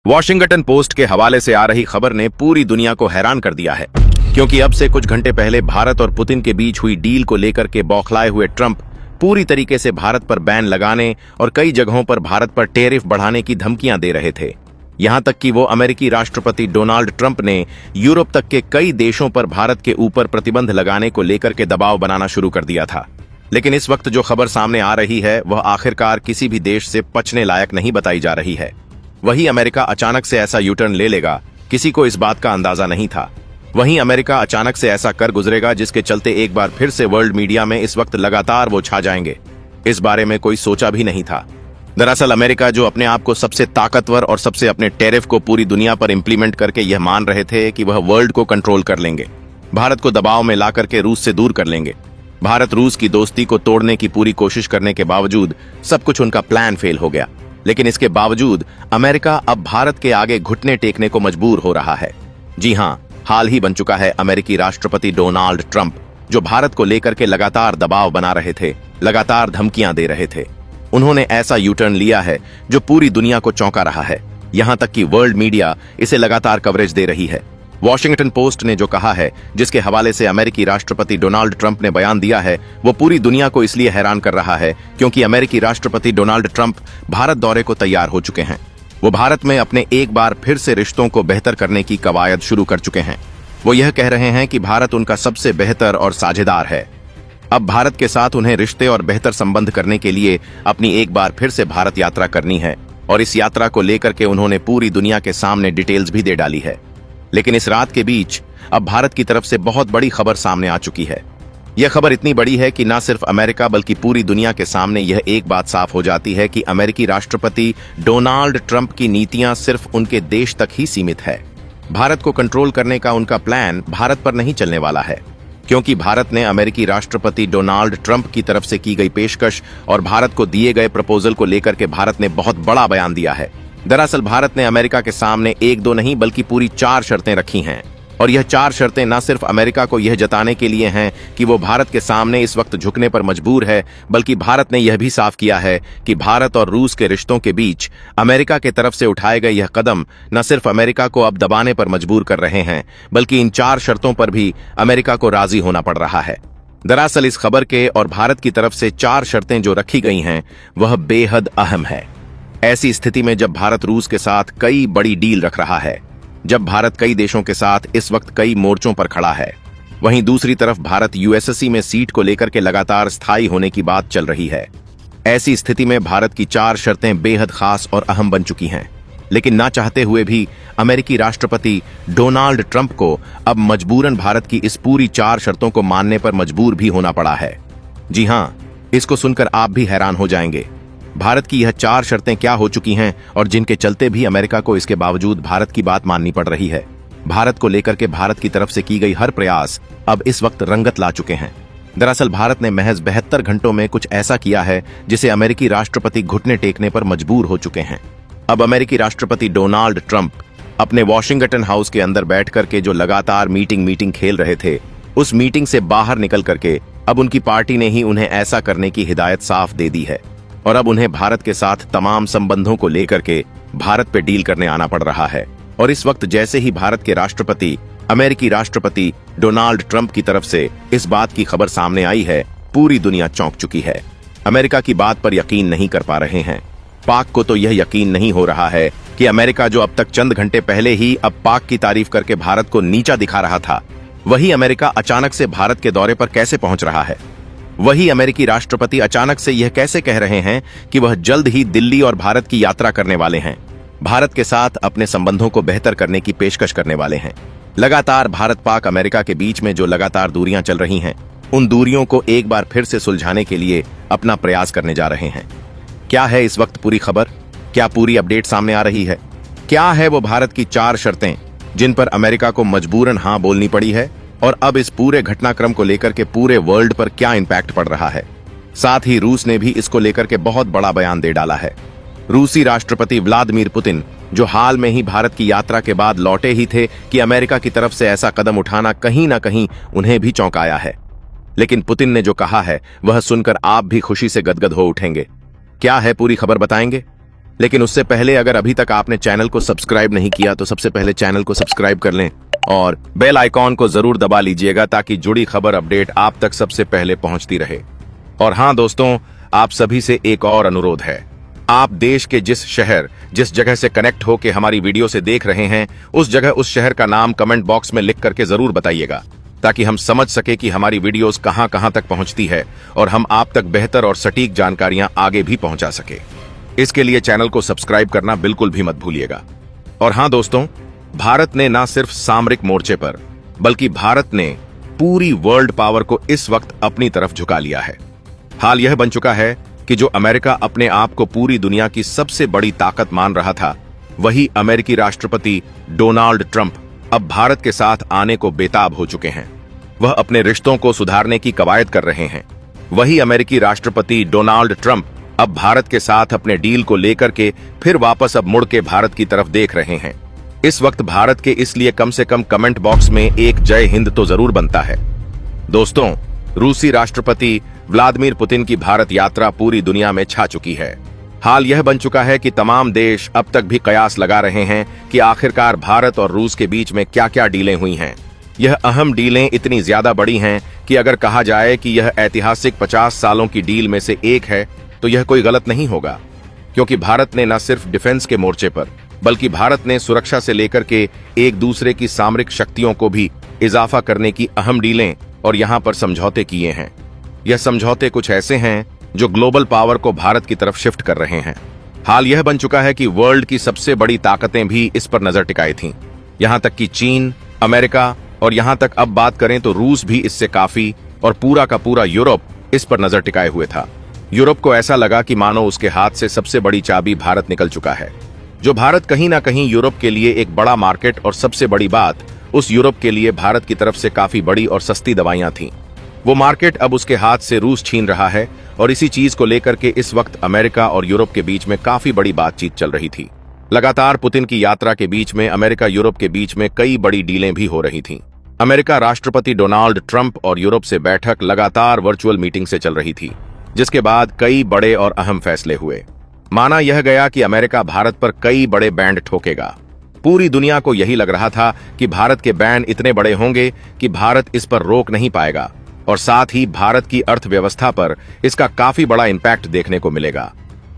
Washington post के हवाले से आ रही खबर ने पूरी दुनिया को हैरान कर दिया है, क्योंकि अब से कुछ घंटे पहले भारत और पुतिन के बीच हुई डील को लेकर के बौखलाए हुए ट्रंप पूरी तरीके से भारत पर बैन लगाने और कई जगहों पर भारत पर टैरिफ बढ़ाने की धमकियां दे रहे थे। यहां तक कि वो अमेरिकी राष्ट्रपति डोनाल्ड ट्रंप ने यूरोप तक के कई देशों पर भारत के ऊपर प्रतिबंध लगाने को लेकर के दबाव बनाना शुरू कर दिया था। लेकिन इस वक्त जो खबर सामने आ रही है वह आखिरकार किसी भी देश से पचने लायक नहीं बताई जा रही है। वही अमेरिका अचानक से ऐसा यूटर्न ले लेगा, किसी को इस बात का अंदाजा नहीं था। वहीं अमेरिका अचानक से ऐसा कर गुजरेगा जिसके चलते एक बार फिर से वर्ल्ड मीडिया में इस वक्त लगातार वो छा जाएंगे, इस बारे में कोई सोचा भी नहीं था। दरअसल अमेरिका जो अपने आप को सबसे ताकतवर और सबसे अपने टैरिफ को पूरी दुनिया पर इंप्लीमेंट करके यह मान रहे थे कि वह वर्ल्ड को कंट्रोल कर लेंगे, भारत को दबाव में ला करके रूस से दूर कर लेंगे। भारत रूस की दोस्ती को तोड़ने की पूरी कोशिश करने के बावजूद सब कुछ उनका प्लान फेल हो गया। लेकिन इसके बावजूद अमेरिका अब भारत के आगे घुटने टेकने को मजबूर हो रहा है। जी हां, हाल ही बन चुका है अमेरिकी राष्ट्रपति डोनाल्ड ट्रंप, जो भारत को लेकर के लगातार दबाव बना रहे थे, लगातार धमकियां दे रहे थे। उन्होंने ऐसा यूटर्न लिया है जो पूरी दुनिया को चौंका रहा है। यहां तक कि वर्ल्ड मीडिया इसे लगातार कवरेज दे रही है। वॉशिंगटन पोस्ट ने जो कहा है, जिसके हवाले से अमेरिकी राष्ट्रपति डोनाल्ड ट्रंप ने बयान दिया है, वो पूरी दुनिया को इसलिए हैरान कर रहा है क्योंकि अमेरिकी राष्ट्रपति डोनाल्ड ट्रंप भारत दौरे को तैयार हो चुके हैं। वो भारत में अपने एक बार फिर से रिश्तों को बेहतर करने की कवायद शुरू कर चुके हैं। वो यह कह रहे हैं कि भारत उनका सबसे बेहतर और साझेदार है। अब भारत के साथ उन्हें रिश्ते और बेहतर संबंध करने के लिए अपनी एक बार फिर से भारत यात्रा करनी है, और इस यात्रा को लेकर के उन्होंने पूरी दुनिया के सामने डिटेल्स भी दे डाली है। लेकिन इस रात के बीच अब भारत की तरफ से बहुत बड़ी खबर सामने आ चुकी है। यह खबर इतनी बड़ी है कि न सिर्फ अमेरिका बल्कि पूरी दुनिया के सामने यह एक बात साफ हो जाती है कि अमेरिकी राष्ट्रपति डोनाल्ड ट्रंप की नीतियां सिर्फ उनके देश तक ही सीमित है। भारत को कंट्रोल करने का उनका प्लान भारत पर नहीं चलने वाला है, क्योंकि भारत ने अमेरिकी राष्ट्रपति डोनाल्ड ट्रंप की तरफ से की गई पेशकश और भारत को दिए गए प्रपोजल को लेकर के भारत ने बहुत बड़ा बयान दिया है। दरअसल भारत ने अमेरिका के सामने एक दो नहीं बल्कि पूरी 4 शर्तें रखी हैं, और यह 4 शर्तें न सिर्फ अमेरिका को यह जताने के लिए हैं कि वो भारत के सामने इस वक्त झुकने पर मजबूर है, बल्कि भारत ने यह भी साफ किया है कि भारत और रूस के रिश्तों के बीच अमेरिका के तरफ से उठाए गए यह कदम न सिर्फ अमेरिका को अब दबाने पर मजबूर कर रहे हैं, बल्कि इन 4 शर्तों पर भी अमेरिका को राजी होना पड़ रहा है। दरअसल इस खबर के और भारत की तरफ से 4 शर्तें जो रखी गई हैं वह बेहद अहम है। ऐसी स्थिति में जब भारत रूस के साथ कई बड़ी डील रख रहा है, जब भारत कई देशों के साथ इस वक्त कई मोर्चों पर खड़ा है, वहीं दूसरी तरफ भारत यूएसएससी में सीट को लेकर के लगातार स्थायी होने की बात चल रही है। ऐसी स्थिति में भारत की 4 शर्तें बेहद खास और अहम बन चुकी हैं। लेकिन ना चाहते हुए भी अमेरिकी राष्ट्रपति डोनाल्ड ट्रंप को अब मजबूरन भारत की इस पूरी 4 शर्तों को मानने पर मजबूर भी होना पड़ा है। जी हां, इसको सुनकर आप भी हैरान हो जाएंगे। भारत की यह 4 शर्तें क्या हो चुकी हैं और जिनके चलते भी अमेरिका को इसके बावजूद भारत की बात माननी पड़ रही है। भारत को लेकर के भारत की तरफ से की गई हर प्रयास अब इस वक्त रंगत ला चुके हैं। दरअसल भारत ने महज 72 घंटों में कुछ ऐसा किया है जिसे अमेरिकी राष्ट्रपति घुटने टेकने पर मजबूर हो चुके हैं। अब अमेरिकी राष्ट्रपति डोनाल्ड ट्रंप अपने वॉशिंगटन हाउस के अंदर बैठ करके जो लगातार मीटिंग खेल रहे थे, उस मीटिंग से बाहर निकल करके अब उनकी पार्टी ने ही उन्हें ऐसा करने की हिदायत साफ दे दी है, और अब उन्हें भारत के साथ तमाम संबंधों को लेकर के भारत पे डील करने आना पड़ रहा है। और इस वक्त जैसे ही भारत के राष्ट्रपति अमेरिकी राष्ट्रपति डोनाल्ड ट्रंप की तरफ से इस बात की खबर सामने आई है, पूरी दुनिया चौंक चुकी है। अमेरिका की बात पर यकीन नहीं कर पा रहे हैं। पाक को तो यह यकीन नहीं हो रहा है कि अमेरिका जो अब तक चंद घंटे पहले ही अब पाक की तारीफ करके भारत को नीचा दिखा रहा था, वही अमेरिका अचानक से भारत के दौरे पर कैसे पहुंच रहा है। वही अमेरिकी राष्ट्रपति अचानक से यह कैसे कह रहे हैं कि वह जल्द ही दिल्ली और भारत की यात्रा करने वाले हैं, भारत के साथ अपने संबंधों को बेहतर करने की पेशकश करने वाले हैं। लगातार भारत पाक अमेरिका के बीच में जो लगातार दूरियां चल रही हैं, उन दूरियों को एक बार फिर से सुलझाने के लिए अपना प्रयास करने जा रहे हैं। क्या है इस वक्त पूरी खबर, क्या पूरी अपडेट सामने आ रही है? क्या है वो भारत की 4 शर्तें जिन पर अमेरिका को मजबूरन हां बोलनी पड़ी है, और अब इस पूरे घटनाक्रम को लेकर के पूरे वर्ल्ड पर क्या इंपैक्ट पड़ रहा है? साथ ही रूस ने भी इसको लेकर के बहुत बड़ा बयान दे डाला है। रूसी राष्ट्रपति व्लादिमीर पुतिन, जो हाल में ही भारत की यात्रा के बाद लौटे ही थे, कि अमेरिका की तरफ से ऐसा कदम उठाना कहीं ना कहीं उन्हें भी चौंकाया है। लेकिन पुतिन ने जो कहा है वह सुनकर आप भी खुशी से गदगद हो उठेंगे। क्या है पूरी खबर बताएंगे? लेकिन उससे पहले अगर अभी तक आपने चैनल को सब्सक्राइब नहीं किया तो सबसे पहले चैनल को सब्सक्राइब कर लें और बेल आइकॉन को जरूर दबा लीजिएगा ताकि जुड़ी खबर अपडेट आप तक सबसे पहले पहुंचती रहे। और हाँ दोस्तों, आप सभी से एक और अनुरोध है। आप देश के जिस जगह से कनेक्ट होकर हमारी वीडियो से देख रहे हैं उस शहर का नाम कमेंट बॉक्स में लिख करके जरूर बताइएगा ताकि हम समझ सके कि हमारी वीडियोस कहां कहां तक पहुंचती है और हम आप तक बेहतर और सटीक जानकारियां आगे भी पहुंचा सके। इसके लिए चैनल को सब्सक्राइब करना बिल्कुल भी मत भूलिएगा। और हाँ दोस्तों, भारत ने न सिर्फ सामरिक मोर्चे पर बल्कि भारत ने पूरी वर्ल्ड पावर को इस वक्त अपनी तरफ झुका लिया है। हाल यह बन चुका है कि जो अमेरिका अपने आप को पूरी दुनिया की सबसे बड़ी ताकत मान रहा था, वही अमेरिकी राष्ट्रपति डोनाल्ड ट्रंप अब भारत के साथ आने को बेताब हो चुके हैं। वह अपने रिश्तों को सुधारने की कवायद कर रहे हैं। वही अमेरिकी राष्ट्रपति डोनाल्ड ट्रंप अब भारत के साथ अपने डील को लेकर के फिर वापस अब मुड़ के भारत की तरफ देख रहे हैं। इस वक्त भारत के इसलिए कम से कम कमेंट बॉक्स में एक जय हिंद तो जरूर बनता है। दोस्तों, रूसी राष्ट्रपति व्लादिमीर पुतिन की भारत यात्रा पूरी दुनिया में छा चुकी है। हाल यह बन चुका है कि तमाम देश अब तक भी कयास लगा रहे हैं कि आखिरकार भारत और रूस के बीच में क्या क्या डीलें हुई हैं। यह अहम डीलें इतनी ज्यादा बड़ी हैं कि अगर कहा जाए कि यह ऐतिहासिक 50 सालों की डील में से एक है तो यह कोई गलत नहीं होगा, क्योंकि भारत ने न सिर्फ डिफेंस के मोर्चे पर बल्कि भारत ने सुरक्षा से लेकर के एक दूसरे की सामरिक शक्तियों को भी इजाफा करने की अहम डीलें और यहां पर समझौते किए हैं। यह समझौते कुछ ऐसे हैं जो ग्लोबल पावर को भारत की तरफ शिफ्ट कर रहे हैं। हाल यह बन चुका है कि वर्ल्ड की सबसे बड़ी ताकतें भी इस पर नजर टिकाई थीं। यहां तक कि चीन, अमेरिका और यहां तक अब बात करें तो रूस भी इससे काफी और पूरा का पूरा यूरोप इस पर नजर टिकाए हुए था। यूरोप को ऐसा लगा कि मानो उसके हाथ से सबसे बड़ी चाबी भारत निकल चुका है। जो भारत कहीं ना कहीं यूरोप के लिए एक बड़ा मार्केट और सबसे बड़ी बात, उस यूरोप के लिए भारत की तरफ से काफी बड़ी और सस्ती दवाइयां थीं। वो मार्केट अब उसके हाथ से रूस छीन रहा है और इसी चीज को लेकर के इस वक्त अमेरिका और यूरोप के बीच में काफी बड़ी बातचीत चल रही थी। लगातार पुतिन की यात्रा के बीच में अमेरिका यूरोप के बीच में कई बड़ी डीलें भी हो रही थीं। अमेरिका राष्ट्रपति डोनाल्ड ट्रंप और यूरोप से बैठक लगातार वर्चुअल मीटिंग से चल रही थी, जिसके बाद कई बड़े और अहम फैसले हुए। माना यह गया कि अमेरिका भारत पर कई बड़े बैंड ठोकेगा। पूरी दुनिया को यही लग रहा था कि भारत के बैंड इतने बड़े होंगे कि भारत इस पर रोक नहीं पाएगा और साथ ही भारत की अर्थव्यवस्था पर इसका काफी बड़ा इंपैक्ट देखने को मिलेगा।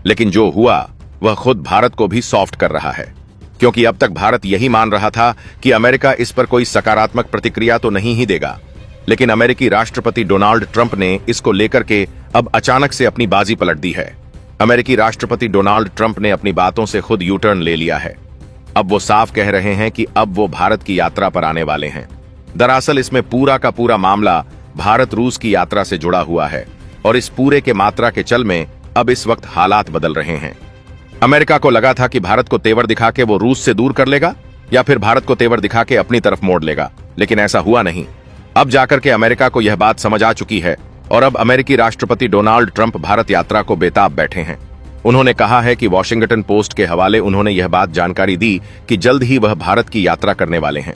लेकिन जो हुआ वह खुद भारत को भी सॉफ्ट कर रहा है, क्योंकि अब तक भारत यही मान रहा था कि अमेरिका इस पर कोई सकारात्मक प्रतिक्रिया तो नहीं ही देगा। लेकिन अमेरिकी राष्ट्रपति डोनाल्ड ट्रंप ने इसको लेकर के अब अचानक से अपनी बाजी पलट दी है। अमेरिकी राष्ट्रपति डोनाल्ड ट्रंप ने अपनी बातों से खुद यू टर्न ले लिया है। अब वो साफ कह रहे हैं कि अब वो भारत की यात्रा पर आने वाले हैं। दरअसल इसमें पूरा का पूरा मामला भारत रूस की यात्रा से जुड़ा हुआ है और इस पूरे के मात्रा के चल में अब इस वक्त हालात बदल रहे हैं। अमेरिका को लगा था कि भारत को तेवर दिखा के वो रूस से दूर कर लेगा या फिर भारत को तेवर दिखा के अपनी तरफ मोड़ लेगा, लेकिन ऐसा हुआ नहीं। अब जाकर के अमेरिका को यह बात समझ आ चुकी है और अब अमेरिकी राष्ट्रपति डोनाल्ड ट्रंप भारत यात्रा को बेताब बैठे हैं। उन्होंने कहा है कि वॉशिंगटन पोस्ट के हवाले उन्होंने यह बात जानकारी दी कि जल्द ही वह भारत की यात्रा करने वाले हैं।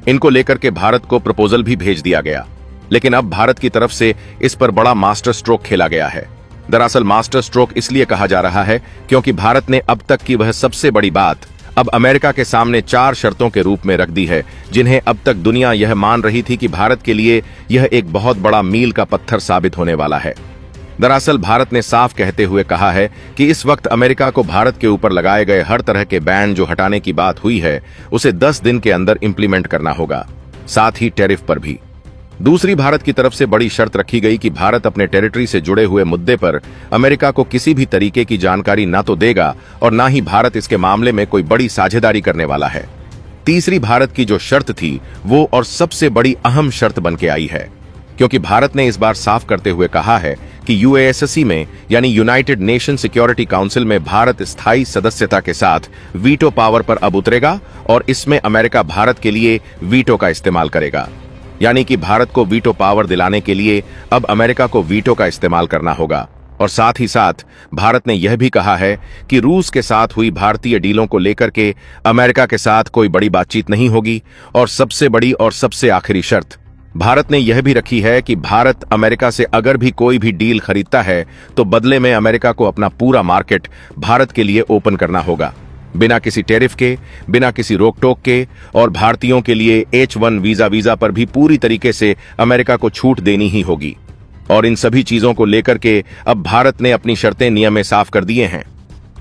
इनको लेकर के भारत को प्रपोजल भी भेज दिया गया, लेकिन अब भारत की तरफ से इस पर बड़ा मास्टर स्ट्रोक खेला गया है। दरअसल मास्टर स्ट्रोक इसलिए कहा जा रहा है क्योंकि भारत ने अब तक की वह सबसे बड़ी बात अब अमेरिका के सामने 4 शर्तों के रूप में रख दी है, जिन्हें अब तक दुनिया यह मान रही थी कि भारत के लिए यह एक बहुत बड़ा मील का पत्थर साबित होने वाला है। दरअसल भारत ने साफ कहते हुए कहा है कि इस वक्त अमेरिका को भारत के ऊपर लगाए गए हर तरह के बैन जो हटाने की बात हुई है उसे 10 दिन के अंदर इंप्लीमेंट करना होगा, साथ ही टैरिफ पर भी। दूसरी भारत की तरफ से बड़ी शर्त रखी गई कि भारत अपने टेरिटरी से जुड़े हुए मुद्दे पर अमेरिका को किसी भी तरीके की जानकारी ना तो देगा और ना ही भारत इसके मामले में कोई बड़ी साझेदारी करने वाला है। तीसरी भारत की जो शर्त थी वो और सबसे बड़ी अहम शर्त बन के आई है, क्योंकि भारत ने इस बार साफ करते हुए कहा है कि यूएससी में यानी यूनाइटेड नेशन सिक्योरिटी काउंसिल में भारत स्थायी सदस्यता के साथ वीटो पावर पर अब उतरेगा और इसमें अमेरिका भारत के लिए वीटो का इस्तेमाल करेगा। यानी कि भारत को वीटो पावर दिलाने के लिए अब अमेरिका को वीटो का इस्तेमाल करना होगा। और साथ ही साथ भारत ने यह भी कहा है कि रूस के साथ हुई भारतीय डीलों को लेकर के अमेरिका के साथ कोई बड़ी बातचीत नहीं होगी और सबसे बड़ी और सबसे आखिरी शर्त भारत ने यह भी रखी है कि भारत अमेरिका से अगर भी कोई भी डील खरीदता है तो बदले में अमेरिका को अपना पूरा मार्केट भारत के लिए ओपन करना होगा, बिना किसी टैरिफ के, बिना किसी रोक टोक के, और भारतीयों के लिए H1 वीजा पर भी पूरी तरीके से अमेरिका को छूट देनी ही होगी। और इन सभी चीजों को लेकर के अब भारत ने अपनी शर्तें नियम में साफ कर दिए हैं।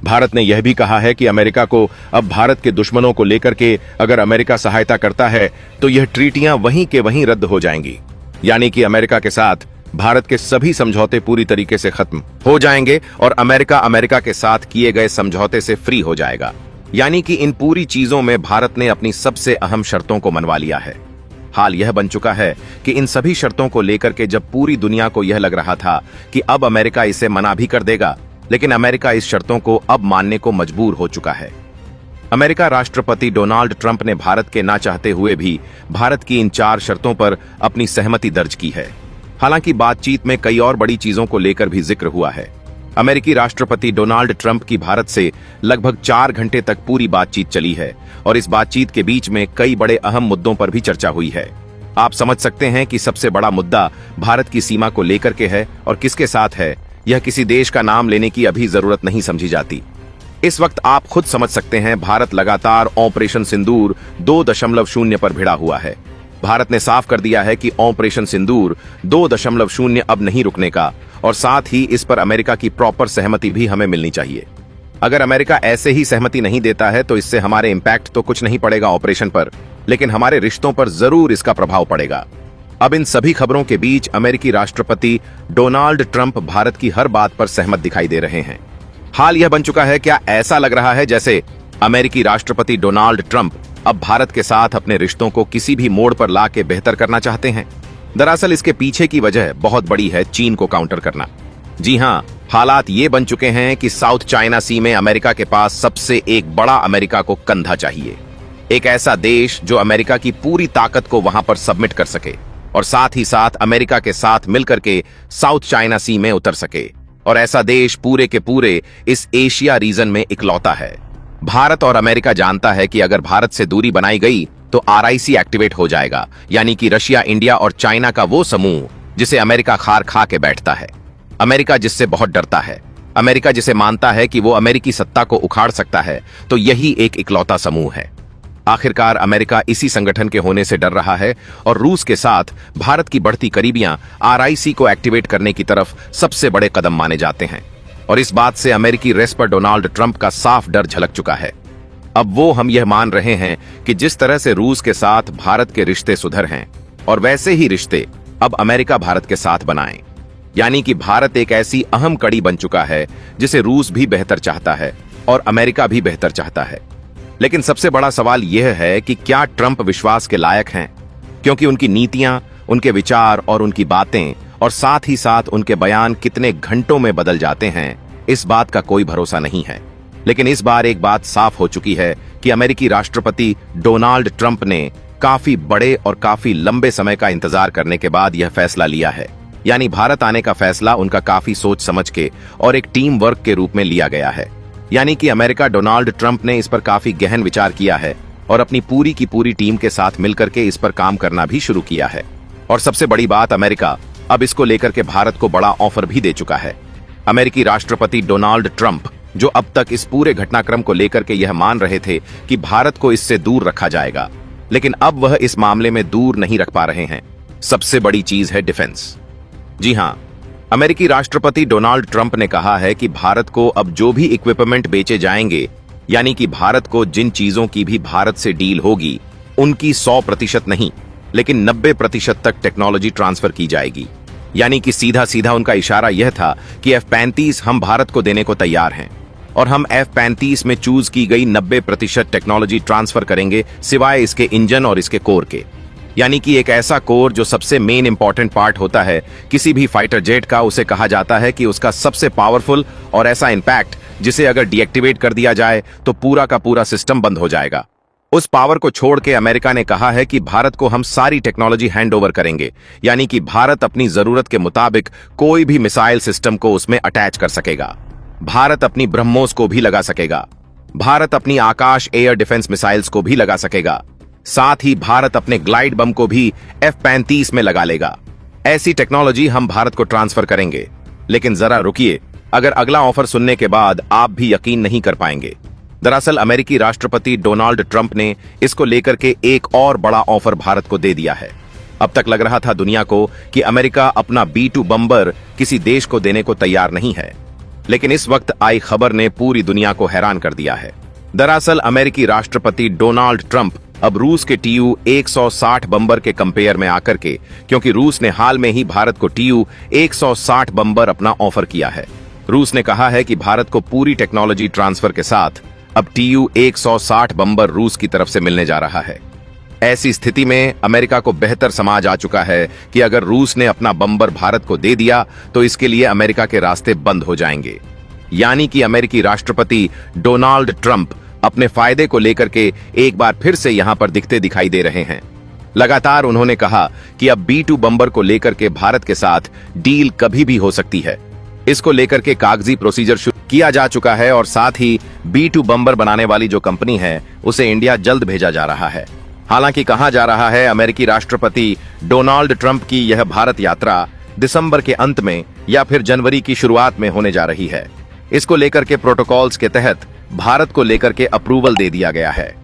भारत ने यह भी कहा है कि अमेरिका को अब भारत के दुश्मनों को लेकर के अगर अमेरिका सहायता करता है तो यह ट्रीटियां वहीं के वहीं रद्द हो जाएंगी, यानी कि अमेरिका के साथ भारत के सभी समझौते पूरी तरीके से खत्म हो जाएंगे और अमेरिका के साथ किए गए समझौते से फ्री हो जाएगा। यानी कि इन पूरी चीजों में भारत ने अपनी सबसे अहम शर्तों को मनवा लिया है। हाल यह बन चुका है कि इन सभी शर्तों को लेकर के जब पूरी दुनिया को यह लग रहा था कि अब अमेरिका इसे मना भी कर देगा, लेकिन अमेरिका इस शर्तों को अब मानने को मजबूर हो चुका है। अमेरिका राष्ट्रपति डोनाल्ड ट्रंप ने भारत के ना चाहते हुए भी भारत की इन 4 शर्तों पर अपनी सहमति दर्ज की है। हालांकि बातचीत में कई और बड़ी चीजों को लेकर भी जिक्र हुआ है। अमेरिकी राष्ट्रपति डोनाल्ड ट्रंप की भारत से लगभग 4 घंटे तक पूरी बातचीत चली है और इस बातचीत के बीच में कई बड़े अहम मुद्दों पर भी चर्चा हुई है। आप समझ सकते हैं कि सबसे बड़ा मुद्दा भारत की सीमा को लेकर के है और किसके साथ है। यह किसी देश का नाम लेने की अभी जरूरत नहीं समझी जाती। इस वक्त आप खुद समझ सकते हैं, भारत लगातार ऑपरेशन सिंदूर 2.0 पर भिड़ा हुआ है। भारत ने साफ कर दिया है कि ऑपरेशन सिंदूर 2.0 अब नहीं रुकने का, और साथ ही इस पर अमेरिका की प्रॉपर सहमति भी हमें मिलनी चाहिए। अगर अमेरिका ऐसे ही सहमति नहीं देता है तो इससे हमारे इंपैक्ट तो कुछ नहीं पड़ेगा ऑपरेशन पर, लेकिन हमारे रिश्तों पर जरूर इसका प्रभाव पड़ेगा। अब इन सभी खबरों के बीच अमेरिकी राष्ट्रपति डोनाल्ड ट्रंप भारत की हर बात पर सहमत दिखाई दे रहे हैं। हाल यह बन चुका है, क्या ऐसा लग रहा है जैसे अमेरिकी राष्ट्रपति डोनाल्ड ट्रंप अब भारत के साथ अपने रिश्तों को किसी भी मोड़ पर ला के बेहतर करना चाहते हैं। दरअसल इसके पीछे की वजह बहुत बड़ी है, चीन को काउंटर करना। जी हां, हालात ये बन चुके हैं कि साउथ चाइना सी में अमेरिका के पास सबसे एक बड़ा अमेरिका को कंधा चाहिए, एक ऐसा देश जो अमेरिका की पूरी ताकत को वहां पर सबमिट कर सके और साथ ही साथ अमेरिका के साथ मिलकर के साउथ चाइना सी में उतर सके। और ऐसा देश पूरे के पूरे इस एशिया रीजन में इकलौता है। भारत और अमेरिका जानता है कि अगर भारत से दूरी बनाई गई तो RIC एक्टिवेट हो जाएगा, यानी कि रशिया, इंडिया और चाइना का वो समूह जिसे अमेरिका खार खा के बैठता है, अमेरिका जिससे बहुत डरता है, अमेरिका जिसे मानता है कि वो अमेरिकी सत्ता को उखाड़ सकता है, तो यही एक इकलौता समूह है। आखिरकार अमेरिका इसी संगठन के होने से डर रहा है और रूस के साथ भारत की बढ़ती करीबियां RIC को एक्टिवेट करने की तरफ सबसे बड़े कदम माने जाते हैं। और इस बात से अमेरिकी रेस पर डोनाल्ड ट्रंप का साफ डर झलक चुका है। अब वो हम यह मान रहे हैं कि जिस तरह से रूस के साथ भारत के रिश्ते सुधर हैं और वैसे ही रिश्ते अब अमेरिका भारत के साथ बनाएं। यानी कि भारत एक ऐसी अहम कड़ी बन चुका है जिसे रूस भी बेहतर चाहता है और अमेरिका भी बेहतर चाहता है। लेकिन सबसे बड़ा सवाल यह है कि क्या ट्रंप विश्वास के लायक हैं, क्योंकि उनकी नीतियां, उनके विचार और उनकी बातें और साथ ही साथ उनके बयान कितने घंटों में बदल जाते हैं, इस बात का कोई भरोसा नहीं है। लेकिन इस बार एक बात साफ हो चुकी है कि अमेरिकी राष्ट्रपति डोनाल्ड ट्रंप ने काफी बड़े और काफी लंबे समय का इंतजार करने के बाद यह फैसला लिया है। यानी भारत आने का फैसला उनका काफी सोच समझ के और एक टीम वर्क के रूप में लिया गया है। यानी कि अमेरिका डोनाल्ड ट्रंप ने इस पर काफी गहन विचार किया है और अपनी पूरी की पूरी टीम के साथ मिलकर के इस पर काम करना भी शुरू किया है। और सबसे बड़ी बात, अमेरिका अब इसको लेकर के भारत को बड़ा ऑफर भी दे चुका है। अमेरिकी राष्ट्रपति डोनाल्ड ट्रंप, जो अब तक इस पूरे घटनाक्रम को लेकर के यह मान रहे थे कि भारत को इससे दूर रखा जाएगा, लेकिन अब वह इस मामले में दूर नहीं रख पा रहे हैं। सबसे बड़ी चीज है डिफेंस। जी हां, अमेरिकी राष्ट्रपति डोनाल्ड ट्रंप ने कहा है कि भारत को अब जो भी इक्विपमेंट बेचे जाएंगे, यानी कि भारत को जिन चीजों की भी भारत से डील होगी, उनकी 100% नहीं लेकिन 90% तक टेक्नोलॉजी ट्रांसफर की जाएगी। यानी कि सीधा सीधा उनका इशारा यह था कि F-35 हम भारत को देने को तैयार हैं और हम F-35 में चूज की गई 90% टेक्नोलॉजी ट्रांसफर करेंगे, सिवाय इसके इंजन और इसके कोर के। यानी कि एक ऐसा कोर जो सबसे मेन इंपॉर्टेंट पार्ट होता है किसी भी फाइटर जेट का, उसे कहा जाता है कि उसका सबसे पावरफुल और ऐसा इंपैक्ट जिसे अगर डीएक्टिवेट कर दिया जाए तो पूरा का पूरा सिस्टम बंद हो जाएगा। उस पावर को छोड़ के अमेरिका ने कहा है कि भारत को हम सारी टेक्नोलॉजी हैंड ओवर करेंगे। यानी कि भारत अपनी जरूरत के मुताबिक कोई भी मिसाइल सिस्टम को उसमें अटैच कर सकेगा। भारत अपनी ब्रह्मोस को भी लगा सकेगा। भारत अपनी आकाश एयर डिफेंस मिसाइल्स को भी लगा सकेगा। साथ ही भारत अपने ग्लाइड बम को भी F-35 में लगा लेगा। ऐसी टेक्नोलॉजी हम भारत को ट्रांसफर करेंगे। लेकिन जरा रुकिए, अगर अगला ऑफर सुनने के बाद आप भी यकीन नहीं कर पाएंगे। दरअसल अमेरिकी राष्ट्रपति डोनाल्ड ट्रंप ने इसको लेकर के एक और बड़ा ऑफर भारत को दे दिया है। अब तक लग रहा था दुनिया को कि अमेरिका अपना B-2 बम्बर किसी देश को देने को तैयार नहीं है, लेकिन इस वक्त आई खबर ने पूरी दुनिया को हैरान कर दिया है। दरअसल अमेरिकी राष्ट्रपति डोनाल्ड ट्रंप अब रूस के Tu-160 बम्बर के कंपेयर में आकर के, क्योंकि रूस ने हाल में ही भारत को Tu-160 बम्बर अपना ऑफर किया है। रूस ने कहा है कि भारत को पूरी टेक्नोलॉजी ट्रांसफर के साथ अब Tu-160 बम्बर रूस की तरफ से मिलने जा रहा है। ऐसी स्थिति में अमेरिका को बेहतर समझ आ चुका है कि अगर रूस ने अपना बम्बर भारत को दे दिया तो इसके लिए अमेरिका के रास्ते बंद हो जाएंगे। यानी कि अमेरिकी राष्ट्रपति डोनाल्ड ट्रंप अपने फायदे को लेकर के एक बार फिर से यहां पर दिखते दिखाई दे रहे हैं। लगातार उन्होंने कहा कि अब B-2 बम्बर को लेकर के भारत के साथ डील कभी भी हो सकती है। इसको लेकर के कागजी प्रोसीजर शुरू किया जा चुका है और साथ ही B-2 बम्बर बनाने वाली जो कंपनी है उसे इंडिया जल्द भेजा जा रहा है। हालांकि कहा जा रहा है अमेरिकी राष्ट्रपति डोनाल्ड ट्रंप की यह भारत यात्रा दिसंबर के अंत में या फिर जनवरी की शुरुआत में होने जा रही है। इसको लेकर के प्रोटोकॉल्स के तहत भारत को लेकर के अप्रूवल दे दिया गया है।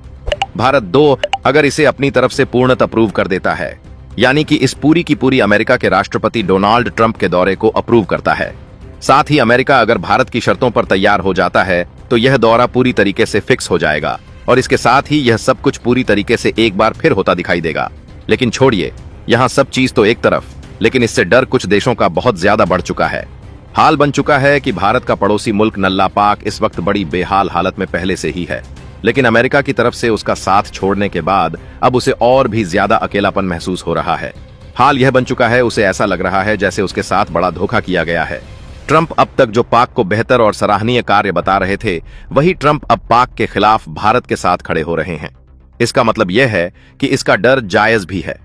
भारत 2 अगर इसे अपनी तरफ से पूर्णतः अप्रूव कर देता है, यानी कि इस पूरी की पूरी अमेरिका के राष्ट्रपति डोनाल्ड ट्रंप के दौरे को अप्रूव करता है। साथ ही अमेरिका अगर भारत की शर्तों पर तैयार हो जाता है तो यह दौरा पूरी तरीके से फिक्स हो जाएगा और इसके साथ ही यह सब कुछ पूरी तरीके से एक बार फिर होता दिखाई देगा। लेकिन छोड़िए, यहाँ सब चीज तो एक तरफ, लेकिन इससे डर कुछ देशों का बहुत ज्यादा बढ़ चुका है। हाल बन चुका है कि भारत का पड़ोसी मुल्क नल्ला पाक इस वक्त बड़ी बेहाल हालत में पहले से ही है, लेकिन अमेरिका की तरफ से उसका साथ छोड़ने के बाद अब उसे और भी ज्यादा अकेलापन महसूस हो रहा है। हाल यह बन चुका है, उसे ऐसा लग रहा है जैसे उसके साथ बड़ा धोखा किया गया है। ट्रंप अब तक जो पाक को बेहतर और सराहनीय कार्य बता रहे थे, वही ट्रंप अब पाक के खिलाफ भारत के साथ खड़े हो रहे हैं। इसका मतलब यह है कि इसका डर जायज भी है।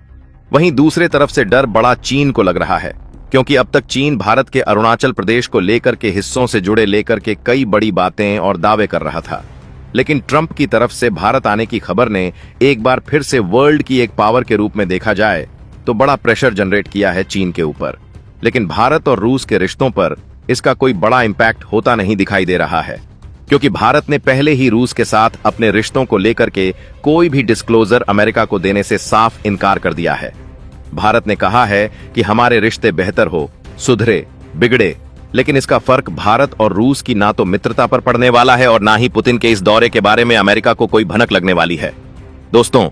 वहीं दूसरे तरफ से डर बड़ा चीन को लग रहा है, क्योंकि अब तक चीन भारत के अरुणाचल प्रदेश को लेकर के हिस्सों से जुड़े लेकर के कई बड़ी बातें और दावे कर रहा था। लेकिन ट्रंप की तरफ से भारत आने की खबर ने एक बार फिर से वर्ल्ड की एक पावर के रूप में देखा जाए तो बड़ा प्रेशर जनरेट किया है चीन के ऊपर। लेकिन भारत और रूस के रिश्तों पर इसका कोई बड़ा इंपैक्ट होता नहीं दिखाई दे रहा है, क्योंकि भारत ने पहले ही रूस के साथ अपने रिश्तों को लेकर के कोई भी डिस्क्लोजर अमेरिका को देने से साफ इनकार कर दिया है। भारत ने कहा है कि हमारे रिश्ते बेहतर हो, सुधरे, बिगड़े, लेकिन इसका फर्क भारत और रूस की ना तो मित्रता पर पड़ने वाला है और ना ही पुतिन के इस दौरे के बारे में अमेरिका को कोई भनक लगने वाली है। दोस्तों,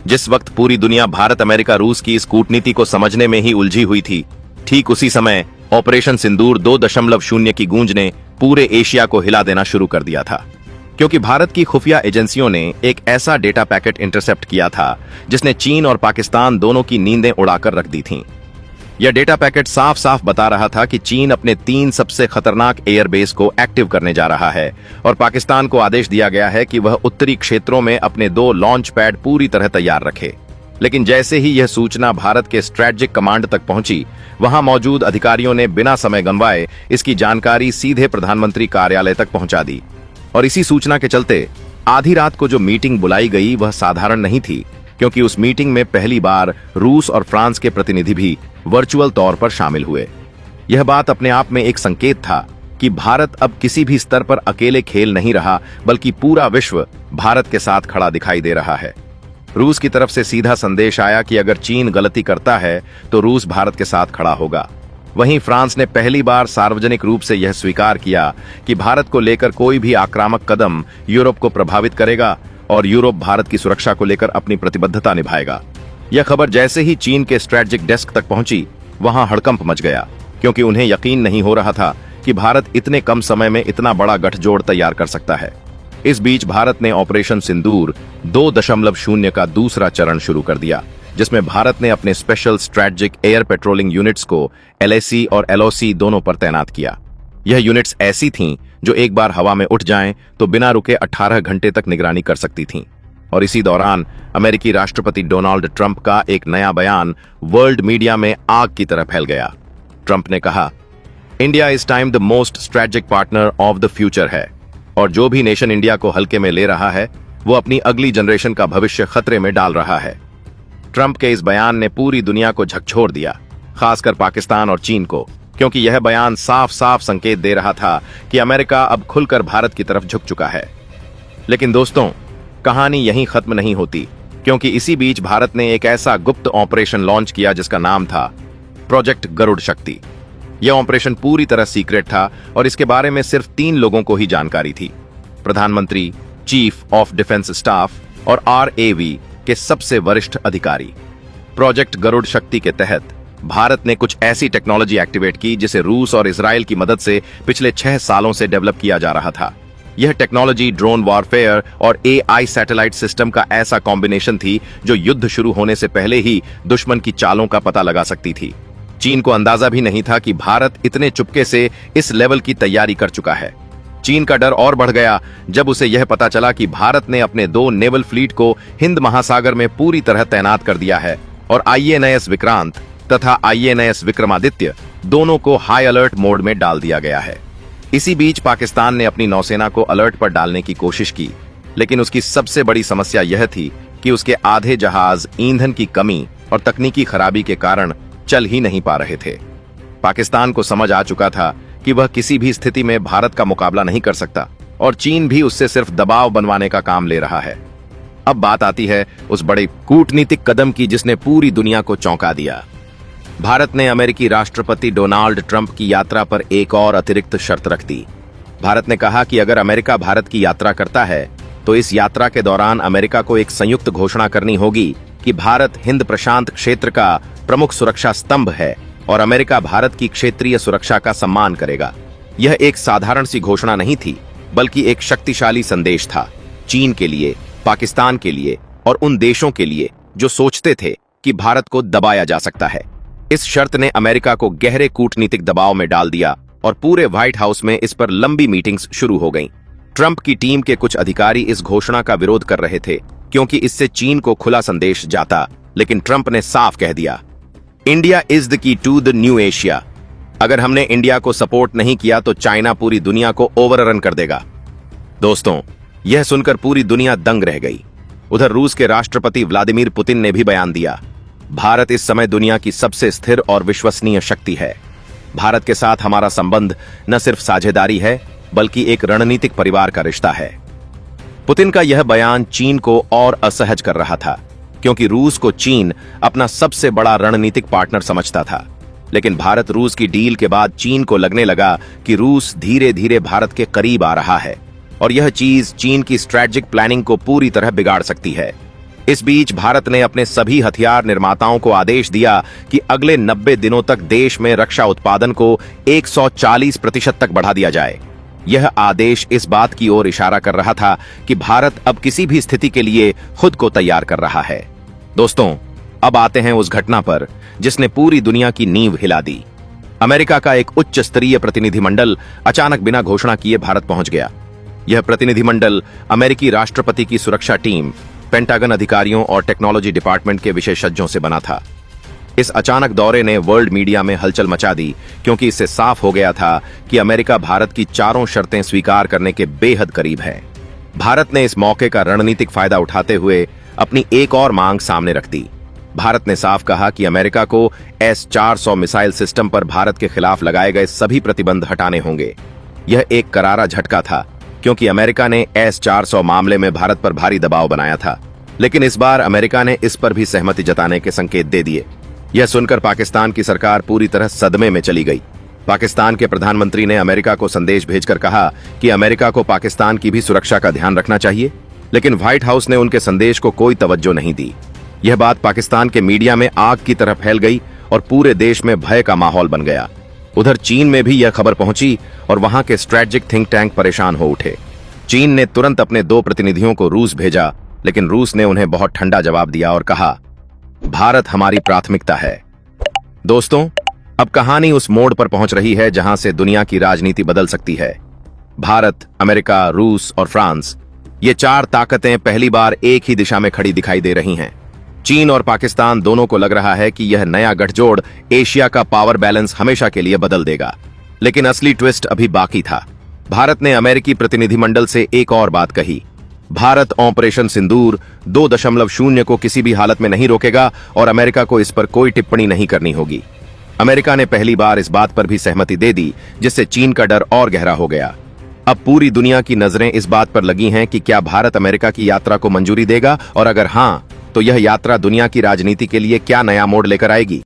जिस वक्त पूरी दुनिया भारत अमेरिका रूस की इस कूटनीति को समझने में ही उलझी हुई थी, ठीक उसी समय ऑपरेशन सिंदूर 2.0 की गूंज ने पूरे एशिया को हिला देना शुरू कर दिया था, क्योंकि भारत की खुफिया एजेंसियों ने एक ऐसा डेटा पैकेट इंटरसेप्ट किया था जिसने चीन और पाकिस्तान दोनों की नींदें उड़ाकर रख दी थीं। यह डेटा पैकेट साफ साफ बता रहा था कि चीन अपने 3 सबसे खतरनाक एयरबेस को एक्टिव करने जा रहा है और पाकिस्तान को आदेश दिया गया है कि वह उत्तरी क्षेत्रों में अपने 2 लॉन्च पैड पूरी तरह तैयार रखे। लेकिन जैसे ही यह सूचना भारत के स्ट्रेटेजिक कमांड तक पहुंची, वहां मौजूद अधिकारियों ने बिना समय गंवाए इसकी जानकारी सीधे प्रधानमंत्री कार्यालय तक पहुंचा दी। और इसी सूचना के चलते आधी रात को जो मीटिंग बुलाई गई वह साधारण नहीं थी, क्योंकि उस मीटिंग में पहली बार रूस और फ्रांस के प्रतिनिधि भी वर्चुअल तौर पर शामिल हुए। यह बात अपने आप में एक संकेत था कि भारत अब किसी भी स्तर पर अकेले खेल नहीं रहा, बल्कि पूरा विश्व भारत के साथ खड़ा दिखाई दे रहा है। रूस की तरफ से सीधा संदेश आया कि अगर चीन गलती करता है तो रूस भारत के साथ खड़ा होगा। वहीं फ्रांस ने पहली बार सार्वजनिक रूप से यह स्वीकार किया कि भारत को लेकर कोई भी आक्रामक कदम यूरोप को प्रभावित करेगा और यूरोप भारत की सुरक्षा को लेकर अपनी प्रतिबद्धता निभाएगा। यह खबर जैसे ही चीन के स्ट्रेटेजिक डेस्क तक पहुंची, वहां हड़कंप मच गया, क्योंकि उन्हें यकीन नहीं हो रहा था कि भारत इतने कम समय में इतना बड़ा गठजोड़ तैयार कर सकता है। इस बीच भारत ने ऑपरेशन सिंदूर 2.0 का दूसरा चरण शुरू कर दिया, जिसमें भारत ने अपने special strategic air patrolling units को LAC और LOC दोनों पर तैनात किया। यह यूनिट्स ऐसी थीं जो एक बार हवा में उठ जाएं तो बिना रुके 18 घंटे तक निगरानी कर सकती थीं। और इसी दौरान अमेरिकी राष्ट्रपति डोनाल्ड ट्रंप का एक नया बयान वर्ल्ड मीडिया में आग की तरह फैल गया। ट्रंप ने कहा, इंडिया इस time the most strategic partner of the future है, और जो भी नेशन इंडिया को हल्के में ले रहा है वो अपनी अगली जनरेशन का भविष्य खतरे में डाल रहा है। ट्रंप के इस बयान ने पूरी दुनिया को झकझोर दिया, खासकर पाकिस्तान और चीन को, क्योंकि यह बयान साफ साफ संकेत दे रहा था कि अमेरिका अब खुलकर भारत की तरफ झुक चुका है। लेकिन दोस्तों, कहानी यहीं खत्म नहीं होती, क्योंकि इसी बीच भारत ने एक ऐसा गुप्त ऑपरेशन लॉन्च किया जिसका नाम था प्रोजेक्ट गरुड़ शक्ति। यह ऑपरेशन पूरी तरह सीक्रेट था और इसके बारे में सिर्फ 3 लोगों को ही जानकारी थी: प्रधानमंत्री, चीफ ऑफ डिफेंस स्टाफ और RAV के सबसे वरिष्ठ अधिकारी। प्रोजेक्ट गरुड़ शक्ति के तहत भारत ने कुछ ऐसी टेक्नोलॉजी एक्टिवेट की जिसे रूस और इजराइल की मदद से पिछले 6 सालों से डेवलप किया जा रहा था। यह टेक्नोलॉजी ड्रोन वॉरफेयर और AI सैटेलाइट सिस्टम का ऐसा कॉम्बिनेशन थी जो युद्ध शुरू होने से पहले ही दुश्मन की चालों का पता लगा सकती थी। चीन को अंदाजा भी नहीं था कि भारत इतने चुपके से इस लेवल की तैयारी कर चुका है। चीन का डर और बढ़ गया जब उसे यह पता चला कि भारत ने अपने 2 नेवल फ्लीट को हिंद महासागर में पूरी तरह तैनात कर दिया है और INS विक्रांत तथा INS विक्रमादित्य दोनों को हाई अलर्ट मोड में डाल दिया गया है। इसी बीच पाकिस्तान ने अपनी नौसेना को अलर्ट पर डालने की कोशिश की, लेकिन उसकी सबसे बड़ी समस्या यह थी कि उसके आधे जहाज ईंधन की कमी और तकनीकी खराबी के कारण चल ही नहीं पा रहे थे। पाकिस्तान को समझ आ चुका था कि वह किसी भी स्थिति में भारत का मुकाबला नहीं कर सकता और चीन भी उससे सिर्फ दबाव बनवाने का काम ले रहा है। अब बात आती है उस बड़े कूटनीतिक कदम की जिसने पूरी दुनिया को चौंका दिया। भारत ने अमेरिकी राष्ट्रपति डोनाल्ड ट्रंप की यात्रा पर एक और अतिरिक्त शर्त रख दी। भारत ने कहा कि अगर अमेरिका भारत की यात्रा करता है तो इस यात्रा के दौरान अमेरिका को एक संयुक्त घोषणा करनी होगी कि भारत हिंद प्रशांत क्षेत्र का प्रमुख सुरक्षा स्तंभ है और अमेरिका भारत की क्षेत्रीय सुरक्षा का सम्मान करेगा। यह एक साधारण सी घोषणा नहीं थी, बल्कि एक शक्तिशाली संदेश था, चीन के लिए, पाकिस्तान के लिए और उन देशों के लिए जो सोचते थे कि भारत को दबाया जा सकता है। इस शर्त ने अमेरिका को गहरे कूटनीतिक दबाव में डाल दिया और पूरे व्हाइट हाउस में इस पर लंबी मीटिंग्स शुरू हो गईं। ट्रंप की टीम के कुछ अधिकारी इस घोषणा का विरोध कर रहे थे, क्योंकि इससे चीन को खुला संदेश जाता, लेकिन ट्रंप ने साफ कह दिया, India is the key to the new Asia. अगर हमने इंडिया को सपोर्ट नहीं किया तो चाइना पूरी दुनिया को ओवररन कर देगा। दोस्तों, यह सुनकर पूरी दुनिया दंग रह गई। उधर रूस के राष्ट्रपति व्लादिमीर पुतिन ने भी बयान दिया, भारत इस समय दुनिया की सबसे स्थिर और विश्वसनीय शक्ति है। भारत के साथ हमारा संबंध न सिर्फ साझेदारी है, बल्कि एक रणनीतिक परिवार का रिश्ता है। पुतिन का यह बयान चीन को और असहज कर रहा था, क्योंकि रूस को चीन अपना सबसे बड़ा रणनीतिक पार्टनर समझता था। लेकिन भारत रूस की डील के बाद चीन को लगने लगा कि रूस धीरे धीरे भारत के करीब आ रहा है और यह चीज चीन की स्ट्रेटेजिक प्लानिंग को पूरी तरह बिगाड़ सकती है। इस बीच भारत ने अपने सभी हथियार निर्माताओं को आदेश दिया कि अगले 90 दिनों तक देश में रक्षा उत्पादन को 140% तक बढ़ा दिया जाए। यह आदेश इस बात की ओर इशारा कर रहा था कि भारत अब किसी भी स्थिति के लिए खुद को तैयार कर रहा है। दोस्तों, अब आते हैं उस घटना पर जिसने पूरी दुनिया की नींव हिला दी। अमेरिका का एक उच्च स्तरीय प्रतिनिधिमंडल अचानक बिना घोषणा किए भारत पहुंच गया। यह प्रतिनिधिमंडल अमेरिकी राष्ट्रपति की सुरक्षा टीम, पेंटागन अधिकारियों और टेक्नोलॉजी डिपार्टमेंट के विशेषज्ञों से बना था। इस अचानक दौरे ने वर्ल्ड मीडिया में हलचल मचा दी, क्योंकि इससे साफ हो गया था कि अमेरिका भारत की चारों शर्तें स्वीकार करने के बेहद करीब है। भारत ने इस मौके का रणनीतिक फायदा उठाते हुए अपनी एक और मांग सामने रख दी। भारत ने साफ कहा कि अमेरिका को S-400 मिसाइल सिस्टम पर भारत के खिलाफ लगाए गए सभी प्रतिबंध हटाने होंगे। यह एक करारा झटका था, क्योंकि अमेरिका ने S-400 मामले में भारत पर भारी दबाव बनाया था, लेकिन इस बार अमेरिका ने इस पर भी सहमति जताने के संकेत दे दिए। यह सुनकर पाकिस्तान की सरकार पूरी तरह सदमे में चली गई। पाकिस्तान के प्रधानमंत्री ने अमेरिका को संदेश भेजकर कहा कि अमेरिका को पाकिस्तान की भी सुरक्षा का ध्यान रखना चाहिए, लेकिन व्हाइट हाउस ने उनके संदेश को कोई तवज्जो नहीं दी। यह बात पाकिस्तान के मीडिया में आग की तरह फैल गई और पूरे देश में भय का माहौल बन गया। उधर चीन में भी यह खबर पहुंची और वहां के स्ट्रेटेजिक थिंक टैंक परेशान हो उठे। चीन ने तुरंत अपने 2 प्रतिनिधियों को रूस भेजा, लेकिन रूस ने उन्हें बहुत ठंडा जवाब दिया और कहा, भारत हमारी प्राथमिकता है। दोस्तों, अब कहानी उस मोड़ पर पहुंच रही है जहां से दुनिया की राजनीति बदल सकती है। भारत, अमेरिका, रूस और फ्रांस, ये 4 ताकतें पहली बार एक ही दिशा में खड़ी दिखाई दे रही हैं। चीन और पाकिस्तान दोनों को लग रहा है कि यह नया गठजोड़ एशिया का पावर बैलेंस हमेशा के लिए बदल देगा। लेकिन असली ट्विस्ट अभी बाकी था। भारत ने अमेरिकी प्रतिनिधिमंडल से एक और बात कही, भारत ऑपरेशन सिंदूर 2.0 को किसी भी हालत में नहीं रोकेगा और अमेरिका को इस पर कोई टिप्पणी नहीं करनी होगी। अमेरिका ने पहली बार इस बात पर भी सहमति दे दी, जिससे चीन का डर और गहरा हो गया। अब पूरी दुनिया की नजरें इस बात पर लगी हैं कि क्या भारत अमेरिका की यात्रा को मंजूरी देगा, और अगर हां, तो यह यात्रा दुनिया की राजनीति के लिए क्या नया मोड़ लेकर आएगी।